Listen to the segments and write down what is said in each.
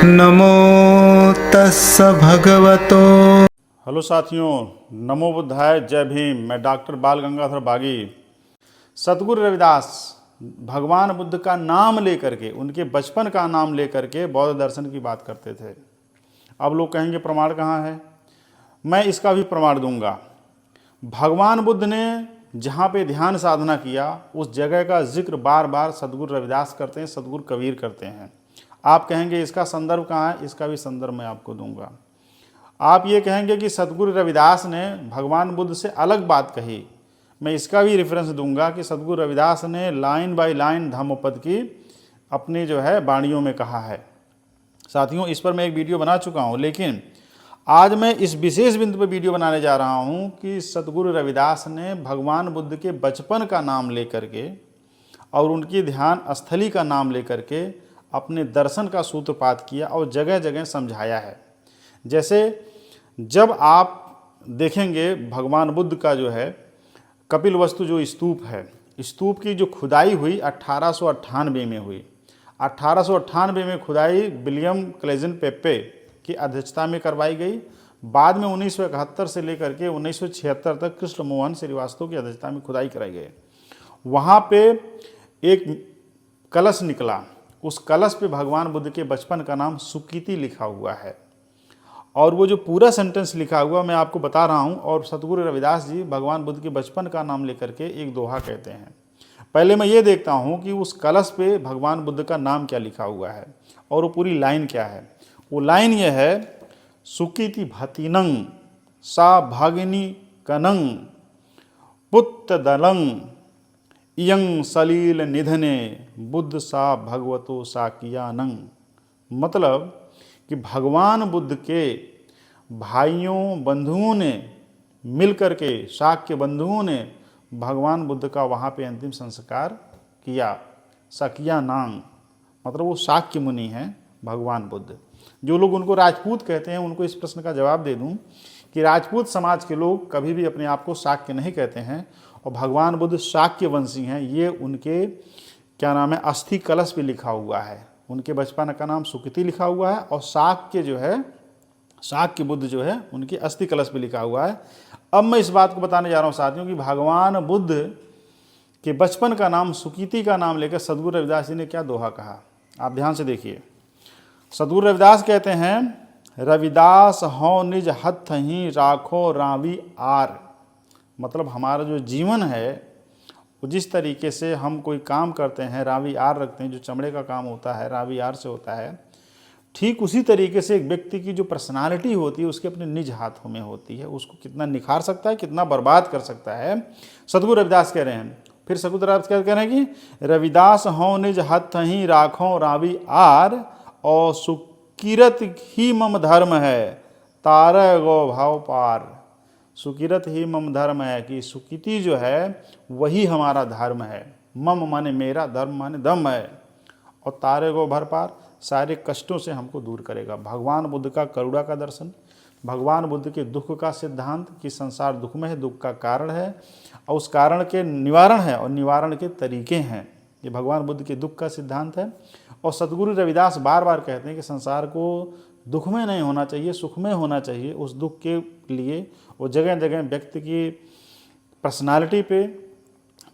नमो तस्स भगवतो। हेलो साथियों, नमो बुद्धाय, जय भीम। मैं डॉक्टर बाल गंगाधर बागी। सद्गुरु रविदास भगवान बुद्ध का नाम लेकर के, उनके बचपन का नाम लेकर के बौद्ध दर्शन की बात करते थे। अब लोग कहेंगे प्रमाण कहाँ है? मैं इसका भी प्रमाण दूंगा। भगवान बुद्ध ने जहाँ पे ध्यान साधना किया उस जगह का जिक्र बार बार सद्गुरु रविदास करते हैं, सद्गुरु कबीर करते हैं। आप कहेंगे इसका संदर्भ कहाँ है? इसका भी संदर्भ मैं आपको दूंगा। आप ये कहेंगे कि सद्गुरु रविदास ने भगवान बुद्ध से अलग बात कही, मैं इसका भी रेफरेंस दूंगा कि सद्गुरु रविदास ने लाइन बाय लाइन धम्मपद की अपनी जो है वाणियों में कहा है। साथियों, इस पर मैं एक वीडियो बना चुका हूँ, लेकिन आज मैं इस विशेष बिंदु पर वीडियो बनाने जा रहा हूँ कि सद्गुरु रविदास ने भगवान बुद्ध के बचपन का नाम लेकर के और उनकी ध्यान स्थली का नाम लेकर के अपने दर्शन का सूत्रपात किया और जगह जगह समझाया है। जैसे जब आप देखेंगे भगवान बुद्ध का जो है कपिलवस्तु जो स्तूप है, स्तूप की जो खुदाई हुई 1898 में हुई। 1898 में खुदाई विलियम क्लेजन पेप्पे की अध्यक्षता में करवाई गई। बाद में 1971 से लेकर के 1976 तक कृष्ण मोहन श्रीवास्तव की अध्यक्षता में खुदाई कराई गई। वहाँ पे एक कलश निकला, उस कलश पे भगवान बुद्ध के बचपन का नाम सुकीति लिखा हुआ है। और वो जो पूरा सेंटेंस लिखा हुआ मैं आपको बता रहा हूँ। और सद्गुरु रविदास जी भगवान बुद्ध के बचपन का नाम लेकर के एक दोहा कहते हैं। पहले मैं ये देखता हूँ कि उस कलश पे भगवान बुद्ध का नाम क्या लिखा हुआ है और वो पूरी लाइन क्या है। वो लाइन ये है, सुकीति भतिनंग सा भागिनी कनंग पुत्र दलंग इयं सलील निधने बुद्ध सा भगवतो साकियानंग। मतलब कि भगवान बुद्ध के भाइयों बंधुओं ने मिलकर के, शाक्य बंधुओं ने भगवान बुद्ध का वहाँ पे अंतिम संस्कार किया। साकियानंग मतलब वो शाक्य मुनि हैं भगवान बुद्ध। जो लोग उनको राजपूत कहते हैं, उनको इस प्रश्न का जवाब दे दूं कि राजपूत समाज के लोग कभी भी अपने आप को शाक्य नहीं कहते हैं और भगवान बुद्ध शाक्य वंशी हैं। ये उनके क्या नाम है, अस्थि कलश पे लिखा हुआ है। उनके बचपन का नाम सुकीति लिखा हुआ है और शाक्य जो है, शाक्य बुद्ध जो है उनके अस्थि कलश पे लिखा हुआ है। अब मैं इस बात को बताने जा रहा हूँ साथियों कि भगवान बुद्ध के बचपन का नाम सुकीति का नाम लेकर सद्गुरु रविदास जी ने क्या दोहा कहा। आप ध्यान से देखिए। सद्गुरु रविदास कहते हैं, रविदास हो निज हथ ही राखो रावी आर। मतलब हमारा जो जीवन है वो जिस तरीके से हम कोई काम करते हैं, रावी आर रखते हैं, जो चमड़े का काम होता है रावी आर से होता है, ठीक उसी तरीके से एक व्यक्ति की जो पर्सनालिटी होती है उसके अपने निज हाथों में होती है। उसको कितना निखार सकता है, कितना बर्बाद कर सकता है, सद्गुरु रविदास कह रहे हैं। फिर सद्गुरु रविदास क्या कह रहे हैं कि रविदास हो निज हथ ही राखो रावी आर और सुकिरत ही मम धर्म है तार गो भाव पार। सुकिरत ही मम धर्म है कि सुकीति जो है वही हमारा धर्म है। मम माने मेरा, धर्म माने दम है, और तारे गो भर पार, सारे कष्टों से हमको दूर करेगा। भगवान बुद्ध का करुणा का दर्शन, भगवान बुद्ध के दुख का सिद्धांत कि संसार दुख में है, दुख का कारण है और उस कारण के निवारण है और निवारण के तरीके हैं, ये भगवान बुद्ध के दुख का सिद्धांत है। और सद्गुरु रविदास बार बार कहते हैं कि संसार को दुख में नहीं होना चाहिए, सुख में होना चाहिए। उस दुख के लिए वो जगह जगह व्यक्ति की पर्सनालिटी पे,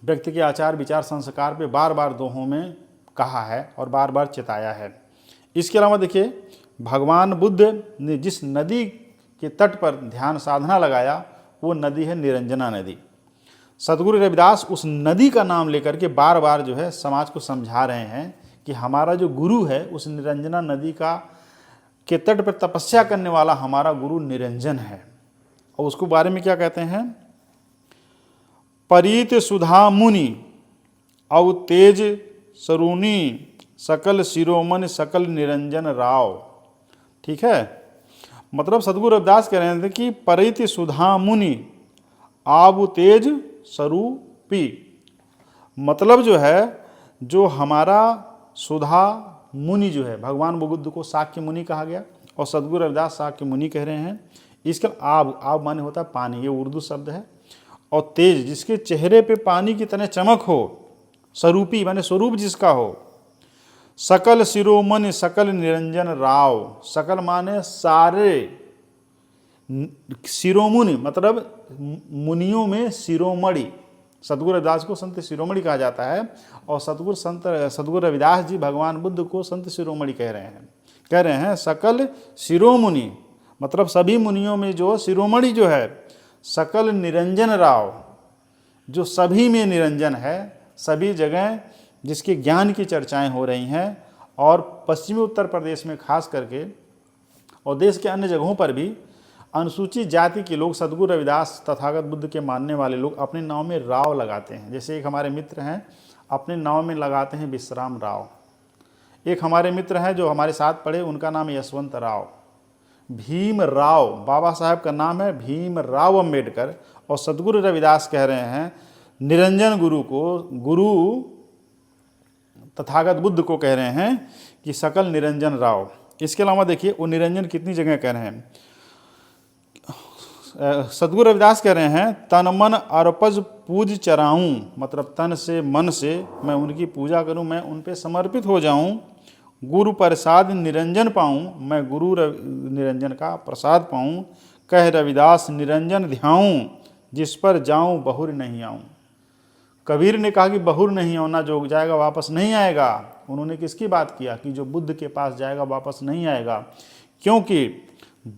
व्यक्ति के आचार विचार संस्कार पे बार बार दोहों में कहा है और बार बार चेताया है। इसके अलावा देखिए, भगवान बुद्ध ने जिस नदी के तट पर ध्यान साधना लगाया वो नदी है निरंजना नदी। सद्गुरु रविदास उस नदी का नाम लेकर के बार बार जो है समाज को समझा रहे हैं कि हमारा जो गुरु है उस निरंजना नदी का के तट पर तपस्या करने वाला हमारा गुरु निरंजन है। और उसको बारे में क्या कहते हैं, परीत सुधा मुनि अव तेज सरुनी सकल शिरोमणि सकल निरंजन राव। ठीक है, मतलब सद्गुरु रविदास कह रहे थे कि परीत सुधा मुनि आव तेज स्वरूपी। मतलब जो है, जो हमारा सुधा मुनि जो है, भगवान बुद्ध को शाक्य मुनि कहा गया और सद्गुरु रविदास शाक्य मुनि कह रहे हैं। इसका आब माने होता है पानी, ये उर्दू शब्द है। और तेज, जिसके चेहरे पे पानी की तरह चमक हो, स्वरूपी माने स्वरूप जिसका हो, सकल शिरोमणि सकल निरंजन राव, सकल माने सारे, शिरोमुनि मतलब मुनियों में शिरोमणि, सतगुरु रविदास को संत शिरोमणि कहा जाता है। और सतगुरु रविदास जी भगवान बुद्ध को संत शिरोमणि कह रहे हैं सकल शिरोमुनि मतलब सभी मुनियों में जो शिरोमणि जो है, सकल निरंजन राव जो सभी में निरंजन है, सभी जगह जिसके ज्ञान की चर्चाएं हो रही हैं, और पश्चिमी उत्तर प्रदेश में खास करके और देश के अन्य जगहों पर भी अनुसूचित जाति के लोग, सतगुरु रविदास तथागत बुद्ध के मानने वाले लोग अपने नाम में राव लगाते हैं। जैसे एक हमारे मित्र हैं, अपने नाम में लगाते हैं विश्राम राव। एक हमारे मित्र हैं जो हमारे साथ पढ़े, उनका नाम यशवंत राव। भीम राव, बाबा साहब का नाम है भीम राव अम्बेडकर। और सतगुरु रविदास कह रहे हैं निरंजन गुरु को, गुरु तथागत बुद्ध को कह रहे हैं कि सकल निरंजन राव। इसके अलावा देखिए वो निरंजन कितनी जगह कह रहे हैं। सतगुरु रविदास कह रहे हैं तन मन अर्पज पूज चराऊं, मतलब तन से मन से मैं उनकी पूजा करूं, मैं उन पे समर्पित हो जाऊं। गुरु प्रसाद निरंजन पाऊं, मैं गुरु निरंजन का प्रसाद पाऊं। कह रविदास निरंजन ध्याऊं, जिस पर जाऊं बहुर नहीं आऊं। कबीर ने कहा कि बहुर नहीं होना, जो जाएगा वापस नहीं आएगा। उन्होंने किसकी बात किया कि जो बुद्ध के पास जाएगा वापस नहीं आएगा। क्योंकि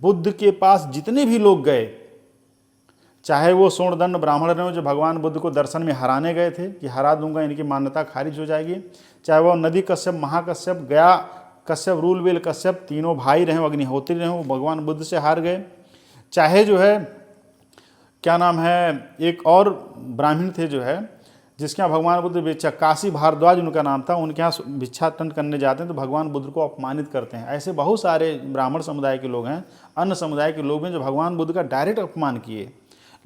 बुद्ध के पास जितने भी लोग गए, चाहे वो सोणदंड ब्राह्मण रहे जो भगवान बुद्ध को दर्शन में हराने गए थे कि हरा दूंगा इनकी मान्यता खारिज हो जाएगी, चाहे वो नदी कश्यप, महाकश्यप, गया कश्यप, रूलवेल कश्यप, तीनों भाई रहे, अग्निहोत्री रहे, वो भगवान बुद्ध से हार गए। चाहे जो है क्या नाम है, एक और ब्राह्मण थे जो है जिसके यहाँ भगवान बुद्ध भिक्षा, काशी भारद्वाज उनका नाम था, उनके यहाँ भिक्षाटन करने जाते हैं तो भगवान बुद्ध को अपमानित करते हैं। ऐसे बहुत सारे ब्राह्मण समुदाय के लोग हैं, अन्य समुदाय के लोग हैं जो भगवान बुद्ध का डायरेक्ट अपमान किए,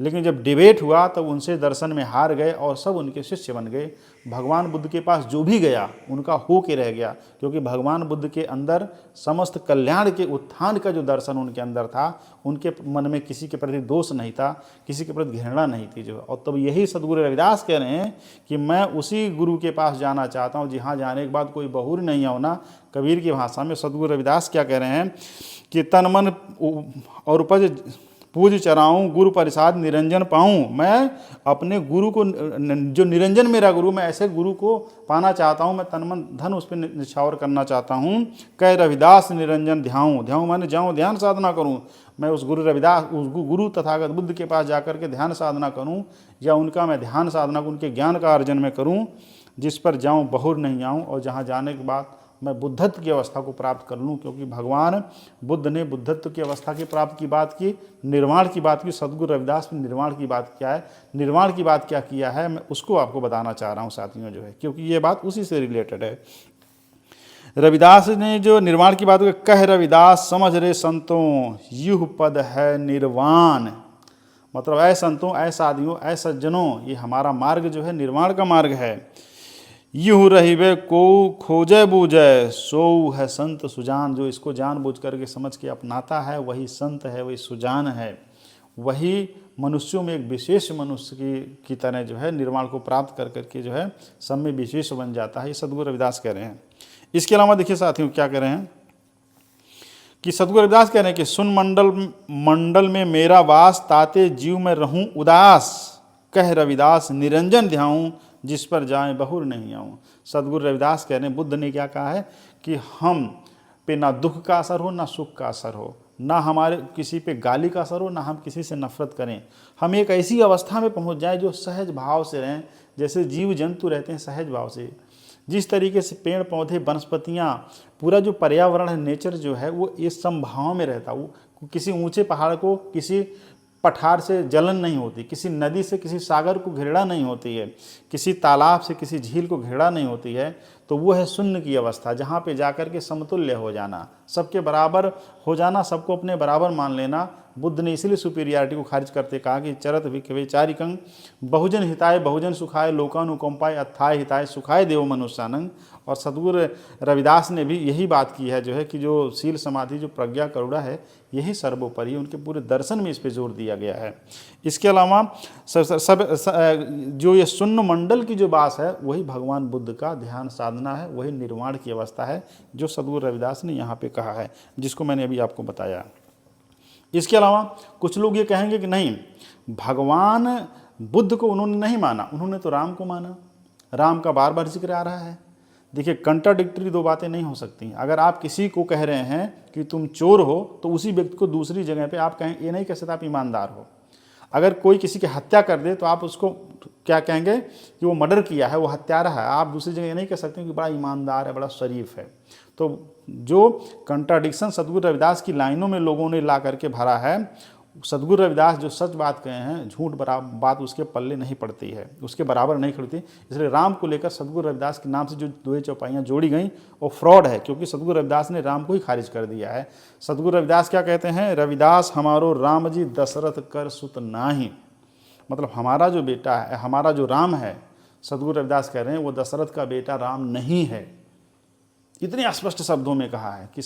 लेकिन जब डिबेट हुआ तब उनसे दर्शन में हार गए और सब उनके शिष्य बन गए। भगवान बुद्ध के पास जो भी गया उनका हो के रह गया, क्योंकि भगवान बुद्ध के अंदर समस्त कल्याण के उत्थान का जो दर्शन उनके अंदर था, उनके मन में किसी के प्रति दोष नहीं था, किसी के प्रति घृणा नहीं थी जो। और तब यही सतगुरु रविदास कह रहे हैं कि मैं उसी गुरु के पास जाना चाहता हूँ जहाँ जाने के बाद कोई बहुर नहीं होना। कबीर की भाषा में सतगुरु रविदास क्या कह रहे हैं कि तन मन और उपज पूज चराऊं, गुरु प्रसाद निरंजन पाऊं। मैं अपने गुरु को, जो निरंजन मेरा गुरु, मैं ऐसे गुरु को पाना चाहता हूं, मैं तन मन धन उस पर निछावर करना चाहता हूं। कह रविदास निरंजन ध्याऊं, ध्याऊं माने जाऊं, ध्यान साधना करूं। मैं उस गुरु रविदास, उस गुरु तथागत बुद्ध के पास जाकर के ध्यान साधना करूं, या उनका मैं ध्यान साधना, उनके ज्ञान का अर्जन मैं करूं, जिस पर जाऊं बहुर नहीं आऊं, और जहाँ जाने के बाद मैं बुद्धत्व की अवस्था को प्राप्त कर लूँ। क्योंकि भगवान बुद्ध ने बुद्धत्व की अवस्था की प्राप्त की बात की, निर्वाण की बात की। सतगुरु रविदास ने निर्वाण की बात क्या है, निर्वाण की बात क्या किया है, मैं उसको आपको बताना चाह रहा हूँ साथियों जो है, क्योंकि ये बात उसी से रिलेटेड है। रविदास ने जो निर्वाण की बात कह रविदास समझ रे संतों, युह पद है निर्वाण। मतलब ऐ संतों, ऐ साधियों, ऐ सज्जनों, ये हमारा मार्ग जो है निर्वाण का मार्ग है। यूँ रहिबे को खोजे बूझे, सो है संत सुजान। जो इसको जान बूझ करके समझ के अपनाता है वही संत है, वही सुजान है, वही मनुष्यों में एक विशेष मनुष्य की तरह जो है निर्वाण को प्राप्त कर करके जो है सब में विशेष बन जाता है। ये सतगुरु रविदास कह रहे हैं। इसके अलावा देखिए साथियों क्या कह रहे हैं कि सतगुरु रविदास कह रहे हैं कि सुन मंडल में मेरा वास, ताते जीव में रहूं उदास। कह रविदास निरंजन ध्याऊं, जिस पर जाए बहुर नहीं आऊं। सतगुरु रविदास कह रहे हैं बुद्ध ने क्या कहा है कि हम पे ना दुख का असर हो, ना सुख का असर हो, ना हमारे किसी पे गाली का असर हो, ना हम किसी से नफरत करें। हम एक ऐसी अवस्था में पहुंच जाए जो सहज भाव से रहें, जैसे जीव जंतु रहते हैं सहज भाव से। जिस तरीके से पेड़ पौधे, वनस्पतियाँ, पूरा जो पर्यावरण है, नेचर जो है, वो इस समभाव में रहता। वो किसी ऊंचे पहाड़ को, किसी पठार से जलन नहीं होती, किसी नदी से किसी सागर को घृणा नहीं होती है, किसी तालाब से किसी झील को घृणा नहीं होती है। तो वो है शून्य की अवस्था, जहाँ पे जाकर के समतुल्य हो जाना, सबके बराबर हो जाना, सबको अपने बराबर मान लेना। बुद्ध ने इसलिए सुपीरियरिटी को खारिज करते कहा कि चरत विचारिकं बहुजन हिताय बहुजन सुखाय लोकानुकंपाय अत्थाय हिताय सुखाय देव मनुष्यानंग। और सतगुरु रविदास ने भी यही बात की है जो है कि जो शील समाधि, जो प्रज्ञा करुणा है, यही सर्वोपरि, उनके पूरे दर्शन में इस पे जोर दिया गया है। इसके अलावा जो ये शून्य मंडल की जो बात है, वही भगवान बुद्ध का ध्यान साधना साधना है, वही निर्वाण की अवस्था है जो सद्गुरु रविदास ने यहाँ पे कहा है, जिसको मैंने अभी आपको बताया। इसके अलावा कुछ लोग ये कहेंगे कि नहीं, भगवान बुद्ध को उन्होंने नहीं माना, उन्होंने तो राम को माना, राम का बार बार जिक्र आ रहा है। देखिए, कंट्राडिक्टरी दो बातें नहीं हो सकती। अगर आप किसी को कह रहे हैं कि तुम चोर हो, तो उसी व्यक्ति को दूसरी जगह पे आप कहें, ये नहीं कह सकते आप ईमानदार हो। अगर कोई किसी की हत्या कर दे तो आप उसको क्या कहेंगे कि वो मर्डर किया है, वो हत्यारा है। आप दूसरी जगह ये नहीं कह सकते कि बड़ा ईमानदार है, बड़ा शरीफ है। तो जो कंट्राडिक्शन सद्गुरु रविदास की लाइनों में लोगों ने ला करके भरा है, सद्गुरु रविदास जो सच बात कहे हैं, झूठ बात उसके पल्ले नहीं पड़ती है, उसके बराबर नहीं खड़ती। इसलिए राम को लेकर सद्गुरु रविदास के नाम से जो दो चौपाइयाँ जोड़ी गई वो फ्रॉड है, क्योंकि सद्गुरु रविदास ने राम को ही खारिज कर दिया है। सद्गुरु रविदास क्या कहते हैं, रविदास हमारो राम जी दशरथ कर सुत नाही। मतलब हमारा जो बेटा है, हमारा जो राम है, सद्गुरु रविदास कह रहे हैं वो दशरथ का बेटा राम नहीं है। इतने स्पष्ट शब्दों में कहा है कि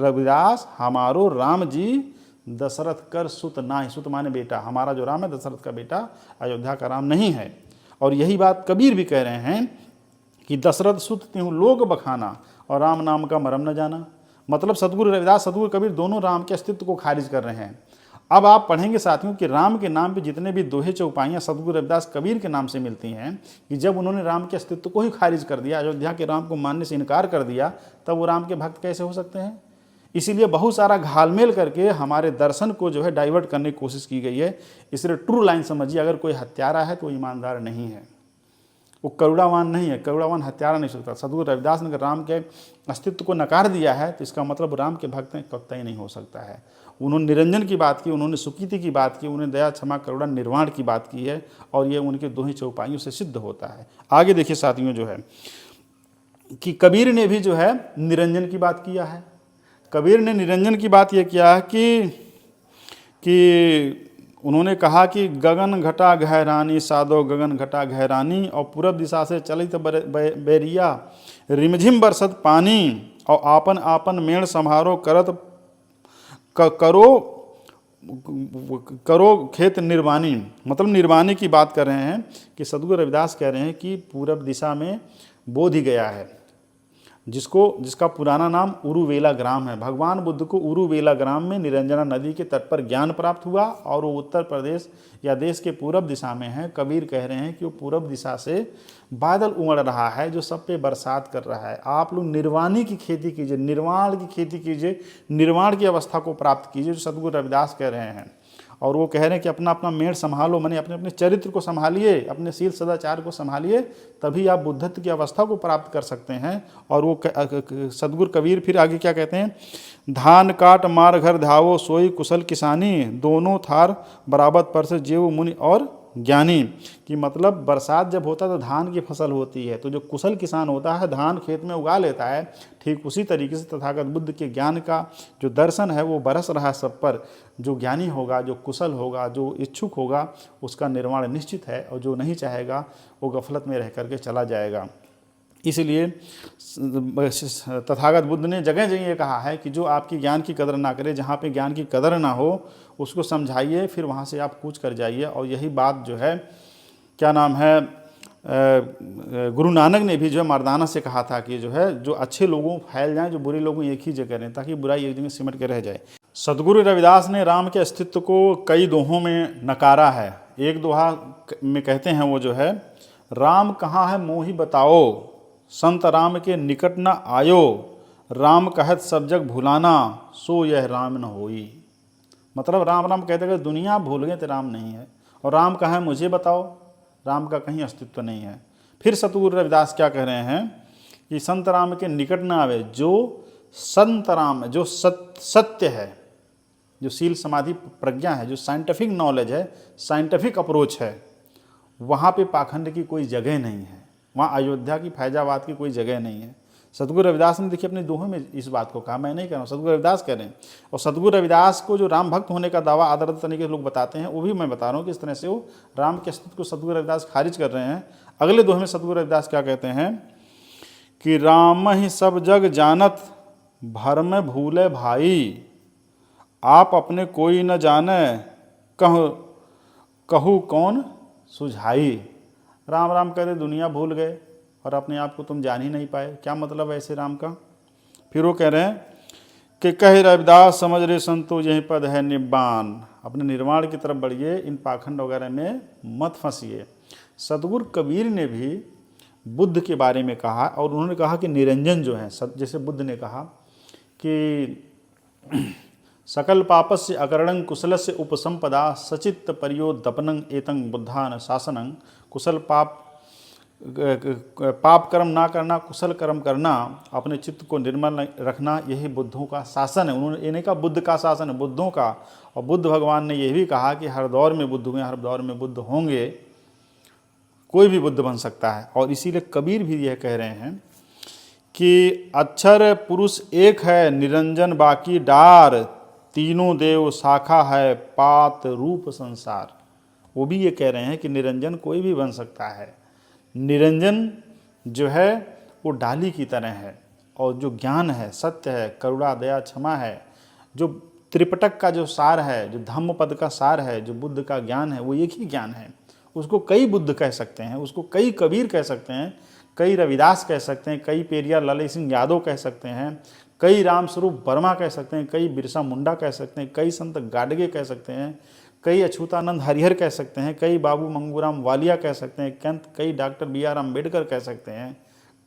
रविदास हमारो राम जी दशरथ कर सुत ना ही। सुत माने बेटा, हमारा जो राम है दशरथ का बेटा, अयोध्या का राम नहीं है। और यही बात कबीर भी कह रहे हैं कि दशरथ सुत त्यों लोग बखाना और राम नाम का मरम न जाना। मतलब सद्गुरु रविदास, सद्गुरु कबीर दोनों राम के अस्तित्व को खारिज कर रहे हैं। अब आप पढ़ेंगे साथियों कि राम के नाम पे जितने भी दोहे चौपाइयाँ सद्गुरु रविदास कबीर के नाम से मिलती हैं, कि जब उन्होंने राम के अस्तित्व को ही खारिज कर दिया, अयोध्या के राम को मानने से इनकार कर दिया, तब वो राम के भक्त कैसे हो सकते हैं। इसीलिए बहुत सारा घालमेल करके हमारे दर्शन को जो है डाइवर्ट करने की कोशिश की गई है। इसलिए ट्रू लाइन समझिए, अगर कोई हत्यारा है तो वो ईमानदार नहीं है, वो करुणावान नहीं है। करुणावान हत्यारा नहीं सकता। सद्गुरु रविदास ने अगर राम के अस्तित्व को नकार दिया है तो इसका मतलब राम के भक्त कतई नहीं हो सकता है। उन्होंने निरंजन की बात की, उन्होंने सुकीति की बात की, उन्होंने दया क्षमा करुणा निर्वाण की बात की है, और ये उनके दो ही चौपाइयों से सिद्ध होता है। आगे देखिए साथियों, जो है कि कबीर ने भी जो है निरंजन की बात किया है। कबीर ने निरंजन की बात यह किया है कि उन्होंने कहा कि गगन घटा गहरानी सादो गगन घटा गहरानी, और पूरब दिशा से चलित बैरिया रिमझिम बरसत पानी, और आपन आपन मेण संभारो करत करो खेत निर्वाणी। मतलब निर्वाणी की बात कर रहे हैं कि सद्गुरु रविदास कह रहे हैं कि पूरब दिशा में बोधि गया है, जिसका पुराना नाम उरुवेला ग्राम है। भगवान बुद्ध को उरुवेला ग्राम में निरंजना नदी के तट पर ज्ञान प्राप्त हुआ, और वो उत्तर प्रदेश या देश के पूरब दिशा में है। कबीर कह रहे हैं कि वो पूरब दिशा से बादल उमड़ रहा है जो सब पे बरसात कर रहा है। आप लोग निर्वाणी की खेती कीजिए, निर्वाण की खेती कीजिए, निर्वाण की अवस्था को प्राप्त कीजिए, जो सद्गुरु रविदास कह रहे हैं। और वो कह रहे हैं कि अपना अपना मेड़ संभालो, माने अपने अपने चरित्र को संभालिए, अपने शील सदाचार को संभालिए, तभी आप बुद्धत्व की अवस्था को प्राप्त कर सकते हैं। और वो सद्गुरु कबीर फिर आगे क्या कहते हैं, धान काट मार घर धावो सोई कुशल किसानी, दोनों थार बराबर पर से जेव मुनि और ज्ञानी। कि मतलब बरसात जब होता है तो धान की फसल होती है, तो जो कुशल किसान होता है धान खेत में उगा लेता है। ठीक उसी तरीके से तथागत बुद्ध के ज्ञान का जो दर्शन है वो बरस रहा है सब पर। जो ज्ञानी होगा, जो कुशल होगा, जो इच्छुक होगा, उसका निर्माण निश्चित है, और जो नहीं चाहेगा वो गफलत में रह करके चला जाएगा। इसलिए तथागत बुद्ध ने जगह जगह ये कहा है कि जो आपकी ज्ञान की कदर ना करे, जहाँ पे ज्ञान की कदर ना हो उसको समझाइए, फिर वहाँ से आप कूच कर जाइए। और यही बात जो है क्या नाम है, गुरु नानक ने भी जो है मर्दाना से कहा था कि जो है जो अच्छे लोगों फैल जाएं, जो बुरे लोगों एक ही जगह रहें, ताकि बुराई एक जगह सिमट के रह जाए। सद्गुरु रविदास ने राम के अस्तित्व को कई दोहों में नकारा है। एक दोहा में कहते हैं वो जो है, राम कहाँ है मोहि बताओ, संत राम के निकट न आयो, राम कहत सब जग भुलाना, सो यह राम न होई। मतलब राम राम कहते कहते दुनिया भूल गए तो राम नहीं है। और राम कहाँ है मुझे बताओ, राम का कहीं अस्तित्व नहीं है। फिर सतगुरु रविदास क्या कह रहे हैं कि संत राम के निकट न आवे, जो संत राम जो सत्य है, जो शील समाधि प्रज्ञा है, जो साइंटिफिक नॉलेज है, साइंटिफिक अप्रोच है, वहाँ पे पाखंड की कोई जगह नहीं है। वहाँ अयोध्या की फैजाबाद की कोई जगह नहीं है। सतगुरु रविदास ने देखिए अपने दोहों में इस बात को कहा, मैं नहीं कह रहा हूँ, सतगुरु रविदास कह रहे हैं। और सतगुरु रविदास को जो राम भक्त होने का दावा आदर तरीके से लोग बताते हैं, वो भी मैं बता रहा हूँ कि इस तरह से वो राम के अस्तित्व को सतगुरु रविदास खारिज कर रहे हैं। अगले दोहे में सतगुरु रविदास क्या कहते हैं कि राम ही सब जग जानत, भरम भूले भाई, आप अपने कोई न जाने, कहू कौन सुझाई। राम राम कहते दुनिया भूल गए, और अपने आप को तुम जान ही नहीं पाए। क्या मतलब है ऐसे राम का? फिर वो कह रहे हैं कि कह रविदास समझ रे संतो यही पद है निब्बान। अपने निर्वाण की तरफ बढ़िए, इन पाखंड वगैरह में मत फंसिए। सतगुरु कबीर ने भी बुद्ध के बारे में कहा, और उन्होंने कहा कि निरंजन जो है, जैसे बुद्ध ने कहा कि सकल पापस्य अकरणं कुशलस्य उपसंपदा सचित्त परियोदपनं एतं बुद्धान शासनं। कुशल पाप कर्म ना करना, कुशल कर्म करना, अपने चित्त को निर्मल रखना, यही बुद्धों का शासन है। उन्होंने ये नहीं कहा बुद्ध का शासन है, बुद्धों का। और बुद्ध भगवान ने यह भी कहा कि हर दौर में बुद्ध हुए, हर दौर में बुद्ध होंगे, कोई भी बुद्ध बन सकता है। और इसीलिए कबीर भी यह कह रहे हैं कि अक्षर पुरुष एक है, निरंजन बाकी डार, तीनों देव शाखा है, पात रूप संसार। वो भी ये कह रहे हैं कि निरंजन कोई भी बन सकता है। निरंजन जो है वो डाली की तरह है, और जो ज्ञान है, सत्य है, करुणा, दया, क्षमा है, जो त्रिपटक का जो सार है, जो धम्म पद का सार है, जो बुद्ध का ज्ञान है, वो एक ही ज्ञान है। उसको कई बुद्ध कह सकते हैं, उसको कई कबीर कह सकते हैं, कई रविदास कह सकते हैं, कई पेरियार ललित सिंह यादव कह सकते हैं, कई रामस्वरूप वर्मा कह सकते हैं, कई बिरसा मुंडा कह सकते हैं, कई संत गाडगे कह सकते हैं, कई अछूतानंद हरिहर कह सकते हैं, कई बाबू मंगूराम वालिया कह सकते हैं, कई डॉक्टर BR अम्बेडकर कह सकते हैं,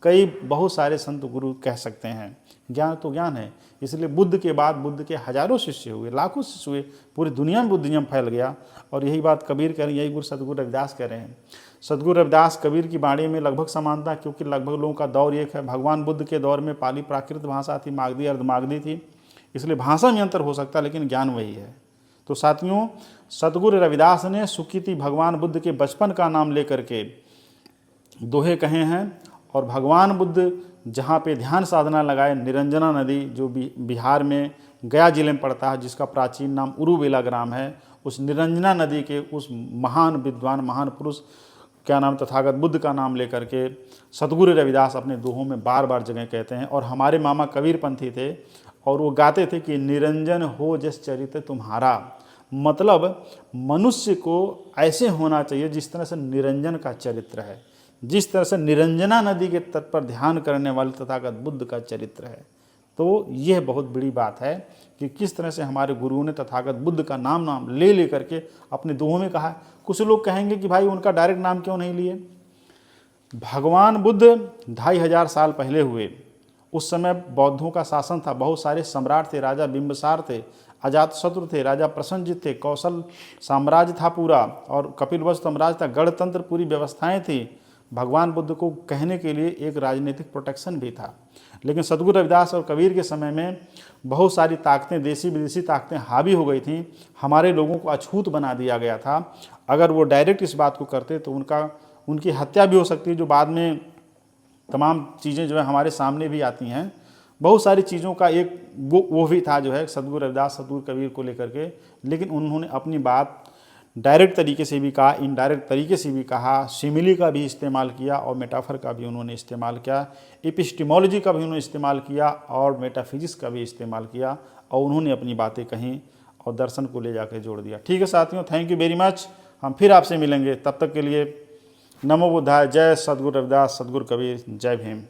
कई बहुत सारे संत गुरु कह सकते हैं। ज्ञान तो ज्ञान है। इसलिए बुद्ध के बाद बुद्ध के हजारों शिष्य हुए, लाखों शिष्य हुए, पूरी दुनिया में बुद्धिज्म फैल गया। और यही बात कबीर कह रहे हैं, यही गुरु सतगुरु रविदास कह रहे हैं। सतगुरु रविदास कबीर की वाणी में लगभग समानता, क्योंकि लगभग लोगों का दौर एक है। भगवान बुद्ध के दौर में पाली प्राकृत भाषा थी, मागधी अर्धमागधी थी, इसलिए भाषा में अंतर हो सकता है, लेकिन ज्ञान वही है। तो साथियों, सतगुरु रविदास ने सुकीति भगवान बुद्ध के बचपन का नाम लेकर के दोहे कहे हैं। और भगवान बुद्ध जहाँ पे ध्यान साधना लगाए, निरंजना नदी जो बिहार में गया जिले में पड़ता है, जिसका प्राचीन नाम उरुबेला ग्राम है, उस निरंजना नदी के उस महान विद्वान, महान पुरुष क्या नाम, तथागत बुद्ध का नाम लेकर के सतगुरु रविदास अपने दोहों में बार बार जगह कहते हैं। और हमारे मामा कबीर पंथी थे, और वो गाते थे कि निरंजन हो जिस चरित्र तुम्हारा। मतलब मनुष्य को ऐसे होना चाहिए जिस तरह से निरंजन का चरित्र है, जिस तरह से निरंजना नदी के तट पर ध्यान करने वाले तथागत बुद्ध का चरित्र है। तो यह बहुत बड़ी बात है कि किस तरह से हमारे गुरुओं ने तथागत बुद्ध का नाम ले करके अपने दोहों में कहा। कुछ लोग कहेंगे कि भाई उनका डायरेक्ट नाम क्यों नहीं लिए। भगवान बुद्ध 2500 साल पहले हुए। उस समय बौद्धों का शासन था, बहुत सारे सम्राट थे, राजा बिंबिसार थे, अजातशत्रु थे, राजा प्रसन्नजित थे, कौशल साम्राज्य था पूरा, और कपिलवस्तु साम्राज्य था, गणतंत्र पूरी व्यवस्थाएं थी। भगवान बुद्ध को कहने के लिए एक राजनीतिक प्रोटेक्शन भी था। लेकिन सतगुरु रविदास और कबीर के समय में बहुत सारी ताकतें, देसी विदेशी ताकतें हावी हो गई थीं। हमारे लोगों को अछूत बना दिया गया था। अगर वो डायरेक्ट इस बात को करते तो उनकी हत्या भी हो सकती है, जो बाद में तमाम चीज़ें जो है हमारे सामने भी आती हैं। बहुत सारी चीज़ों का एक वो भी था जो है सतगुरु रविदास, सतगुरु कबीर को लेकर के। लेकिन उन्होंने अपनी बात डायरेक्ट तरीके से भी कहा, इनडायरेक्ट तरीके से भी कहा, सिमिली का भी इस्तेमाल किया और मेटाफर का भी उन्होंने इस्तेमाल किया, एपिस्टेमोलॉजी का भी उन्होंने इस्तेमाल किया और मेटाफिजिक्स का भी इस्तेमाल किया, और उन्होंने अपनी बातें कहीं और दर्शन को ले जाकर जोड़ दिया। ठीक है साथियों, थैंक यू वेरी मच। हम फिर आपसे मिलेंगे, तब तक के लिए नमो बुद्धाय। जय सद्गुरु रविदास, सद्गुरु कबीर, जय भीम।